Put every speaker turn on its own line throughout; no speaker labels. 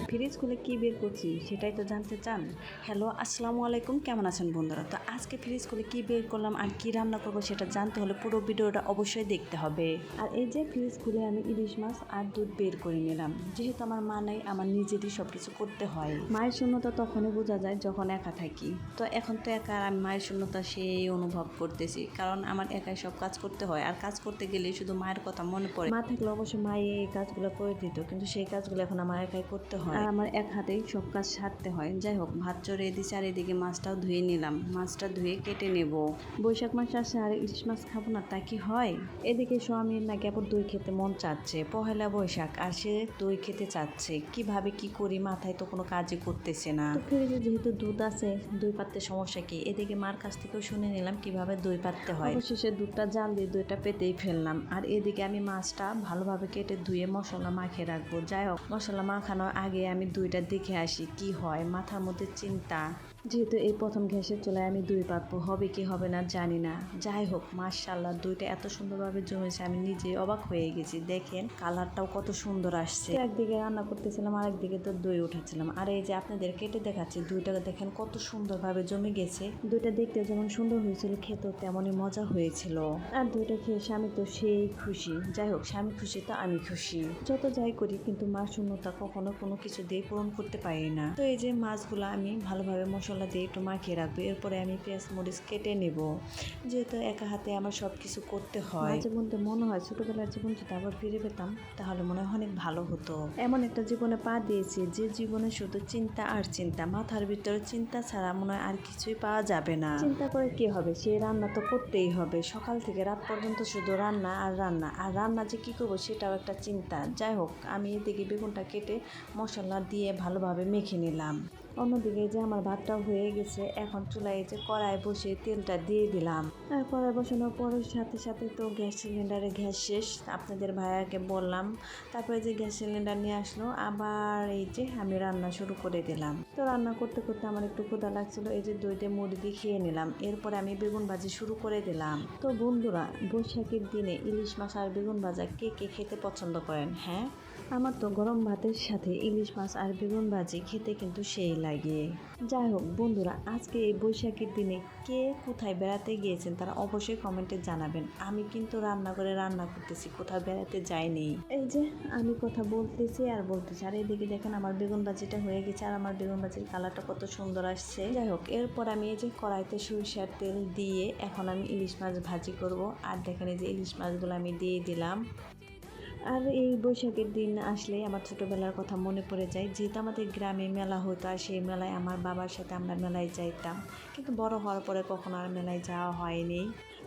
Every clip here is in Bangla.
ফ্রিজ খুলে কি বের করছি সেটাই তো জানতে চান। হ্যালো, আসসালামু আলাইকুম, কেমন আছেন বন্ধুরা? তো আজকে ফ্রিজ খুলে কি বের করলাম আর কি রান্না করবো সেটা জানতে হলে পুরো ভিডিওটা অবশ্যই দেখতে হবে। আর এই যে ফ্রিজ খুলে আমি ইলিশ মাছ আর দুধ বের করে নিলাম। যেহেতু আমার মা নাই, আমার নিজেরই সব কিছু করতে হয়। মায়ের শূন্যতা তখনই বোঝা যায় যখন একা থাকি। তো এখন তো একা, আর আমি মায়ের শূন্যতা সেই অনুভব করতেছি, কারণ আমার একাই সব কাজ করতে হয়। আর কাজ করতে গেলে শুধু মায়ের কথা মনে পড়ে। মা থাকলে অবশ্যই মাই এই কাজগুলো করে দিত, কিন্তু সেই কাজগুলো এখন আমার একাই করতে হয় আর আমার এক হাতেই সব কাজ সারতে হয়। যাই হোক, ভাত চড়িয়ে দিয়েছি আর এদিকে মাছটাও ধুয়ে নিলাম। মাছটা ধুয়ে কেটে নেব। বৈশাখ মাস আসে আর ইলিশ মাছ খাবো না তা কি হয়? এদিকে স্বামীর নাকি আবার দই খেতে মন চাচ্ছে, পহেলা বৈশাখ আর সে দই খেতে চাচ্ছে। কিভাবে কি করি, মাথায় তো কোনো কাজই করতেছে না। তো ফ্রিজে যেহেতু দুধ আছে, দই পাততে সমস্যা কি? এদিকে মার কাছ থেকেও শুনে নিলাম কিভাবে দই পাততে হয়। অবশেষে দুধটা জাল দিয়ে দইটা পেতেই ফেললাম। আর এদিকে আমি মাছটা ভালোভাবে কেটে ধুয়ে মশলা মাখিয়ে রাখবো। যাই হোক, মশলা মাখানোর আগে আমি দইটা দেখে আসি কি হয়। মাথার মধ্যে চিন্তা, যেহেতু এই প্রথম গ্যাসের চুলায় আমি দই পাতবো, হবে কি হবে না জানি না। যাই হোক, মাশাআল্লাহ দইটা এত সুন্দরভাবে জমেছে, আমি নিজেই অবাক হয়ে গেছি। দেখেন কালারটাও কত সুন্দর আসছে। একদিকে রান্না করতেছিলাম আর একদিকে তো দই উঠাচ্ছিলাম। আর এই যে আপনাদের কেটে দেখাচ্ছি দইটা, দেখেন কত সুন্দরভাবে জমে গেছে। দইটা দেখতে যেমন সুন্দর হয়েছিল, খেতেও তেমনই মজা হয়েছিল। আর দইটা খেয়ে স্বামী তো সেই খুশি। যাই হোক, স্বামী খুশি তো আমি খুশি। যত যাই করি কিন্তু মার শূন্যতা কখনো কোনো কিছু দিয়ে পূরণ করতে পারি না। তো এই যে মাছগুলো আমি ভালোভাবে মশলা দিয়ে একটু মাখিয়ে রাখবো। এরপরে আমি পেঁয়াজ মরিচ কেটে নেব। যেহেতু একা হাতে আমার সব কিছু করতে হয়, মাঝে মধ্যে মনে হয় ছোটবেলার জীবন যদি আবার ফিরে পেতাম তাহলে মনে হয় অনেক ভালো হতো। এমন একটা জীবনে পা দিয়েছি যে জীবনে শুধু চিন্তা আর চিন্তা, মাথার ভিতরে চিন্তা ছাড়া মনে হয় আর কিছুই পাওয়া যাবে না। চিন্তা করে কি হবে, সেই রান্না তো করতেই হবে। সকাল থেকে রাত পর্যন্ত শুধু রান্না আর রান্না, আর রান্না যে কি করবো সেটাও একটা চিন্তা। যাই হোক, আমি এদিকে বেগুনটা কেটে মশলা দিয়ে ভালোভাবে মেখে নিলাম। অন্যদিকে যে আমার ভাতটাও হয়ে গেছে। এখন চুলায় যে কড়াই বসে তেলটা দিয়ে দিলাম। আর কড়াই বসানোর পরের সাথে সাথে তো গ্যাস সিলিন্ডারে গ্যাস শেষ, আপনাদের ভাইয়াকে বললাম। তারপরে যে গ্যাস সিলিন্ডার নিয়ে আসলো, আবার এই যে আমি রান্না শুরু করে দিলাম। তো রান্না করতে করতে আমার একটু ক্ষুধা লাগছিল, এই যে দই দিয়ে মুড়ি দিয়ে খেয়ে নিলাম। এরপরে আমি বেগুন ভাজি শুরু করে দিলাম। তো বন্ধুরা, বৈশাখের দিনে ইলিশ মাছ আর বেগুন ভাজা কে কে খেতে পছন্দ করেন? হ্যাঁ, আমার তো গরম ভাতের সাথে ইলিশ মাছ আর বেগুন ভাজি খেতে কিন্তু সেই লাগে। যাই হোক বন্ধুরা, আজকে এই বৈশাখীর দিনে কে কোথায় বেড়াতে গিয়েছেন তারা অবশ্যই কমেন্টে জানাবেন। আমি কিন্তু রান্নাঘরে রান্না করতেছি, কোথাও বেড়াতে যাইনি। এই যে আমি কথা বলতেছি আর বলতেছি, আর এইদিকে দেখেন আমার বেগুন ভাজিটা হয়ে গেছে আর আমার বেগুন ভাজির কালারটা কত সুন্দর আসছে। যাই হোক, এরপর আমি এই যে কড়াইতে সরিষার তেল দিয়ে এখন আমি ইলিশ মাছ ভাজি করব। আর দেখেন এই যে ইলিশ মাছগুলো আমি দিয়ে দিলাম। আর এই বৈশাখের দিন আসলে আমার ছোটোবেলার কথা মনে পড়ে যায়। যেহেতু আমাদের গ্রামে মেলা হতো আর সেই মেলায় আমার বাবার সাথে আমরা মেলায় যাইতাম, কিন্তু বড় হওয়ার পরে কখনো আর মেলায় যাওয়া হয়নি।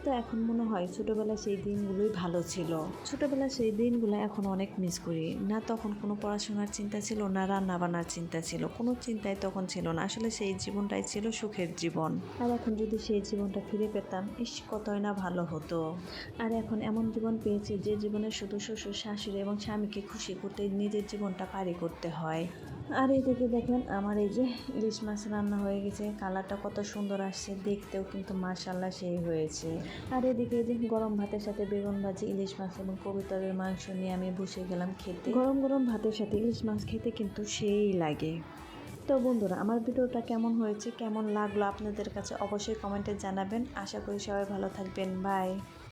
তো এখন মনে হয় ছোটোবেলায় সেই দিনগুলোই ভালো ছিল। ছোটোবেলায় সেই দিনগুলো এখন অনেক মিস করি। না তখন কোনো পড়াশোনার চিন্তা ছিল, না রান্না বান্নার চিন্তা ছিল, কোনো চিন্তাই তখন ছিল না। আসলে সেই জীবনটাই ছিল সুখের জীবন। আর এখন যদি সেই জীবনটা ফিরে পেতাম, ইস কতই না ভালো হতো। আর এখন এমন জীবন পেয়েছি যে জীবনে শুধু শ্বশুর শাশুড়ি এবং স্বামীকে খুশি করতে নিজের জীবনটা পারি করতে হয়। আর এদিকে দেখেন আমার এই যে ইলিশ মাছ রান্না হয়ে গেছে, কালারটা কত সুন্দর আসছে, দেখতেও কিন্তু মাশাআল্লাহ সেই হয়েছে। আর এদিকে যে গরম ভাতের সাথে বেগুন ভাজি, ইলিশ মাছ এবং কবুতরের মাংস নিয়ে আমি বসে গেলাম খেতে। গরম গরম ভাতের সাথে ইলিশ মাছ খেতে কিন্তু সেই লাগে। তো বন্ধুরা, আমার ভিডিওটা কেমন হয়েছে, কেমন লাগলো আপনাদের কাছে অবশ্যই কমেন্টে জানাবেন। আশা করি সবাই ভালো থাকবেন। বাই।